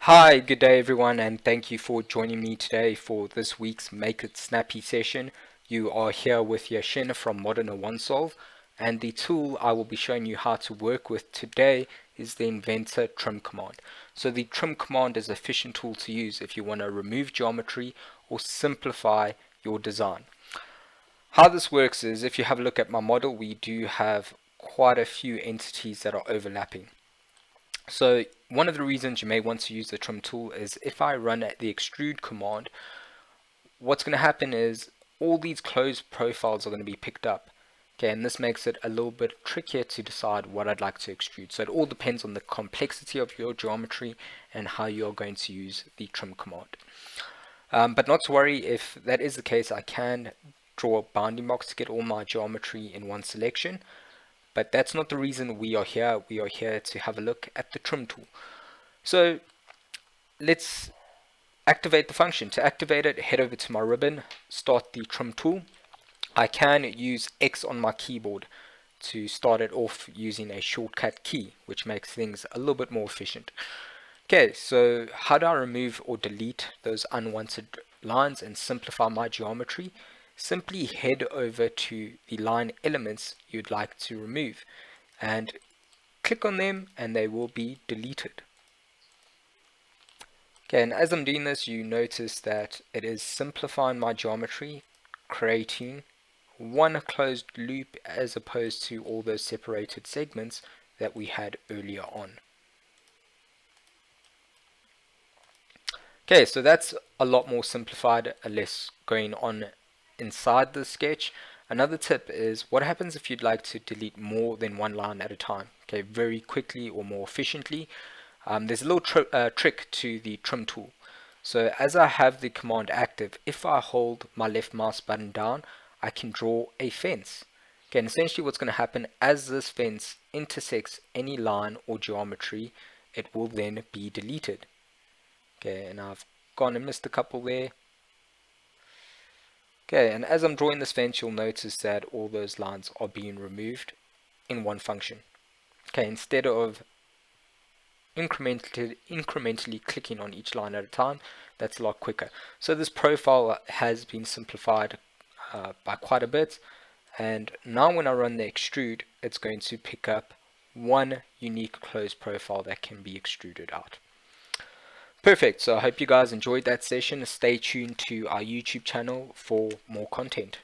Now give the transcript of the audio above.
Hi, good day everyone, and thank you for joining me today for this week's Make It Snappy session. You are here with Yashin from Modern OneSolve, and the tool I will be showing you how to work with today is the Inventor trim command. So the trim command is an efficient tool to use if you want to remove geometry or simplify your design. How this works is, if you have a look at my model, we do have quite a few entities that are overlapping. So one of the reasons you may want to use the trim tool is if I run the extrude command, what's going to happen is all these closed profiles are going to be picked up. Okay, and this makes it a little bit trickier to decide what I'd like to extrude. So it all depends on the complexity of your geometry and how you're going to use the trim command. But not to worry, if that is the case, I can draw a bounding box to get all my geometry in one selection. But that's not the reason we are here. We are here to have a look at the trim tool. So let's activate the function. To activate it, head over to my ribbon, start the trim tool. I can use X on my keyboard to start it off using a shortcut key, which makes things a little bit more efficient. Okay, so how do I remove or delete those unwanted lines and simplify my geometry? Simply head over to the line elements you'd like to remove and click on them and they will be deleted. Okay, and as I'm doing this, you notice that it is simplifying my geometry, creating one closed loop as opposed to all those separated segments that we had earlier on. Okay, so that's a lot more simplified, less going on inside the sketch. Another tip is what happens if you'd like to delete more than one line at a time, okay, very quickly or more efficiently. There's a little trick to the trim tool. So as I have the command active, if I hold my left mouse button down, I can draw a fence. Okay, and essentially what's going to happen as this fence intersects any line or geometry, it will then be deleted. Okay, and I've gone and missed a couple there. Okay, and as I'm drawing this fence, you'll notice that all those lines are being removed in one function. Okay, instead of incrementally clicking on each line at a time, that's a lot quicker. So this profile has been simplified by quite a bit, and now when I run the extrude, it's going to pick up one unique closed profile that can be extruded out. Perfect, so I hope you guys enjoyed that session. Stay tuned to our YouTube channel for more content.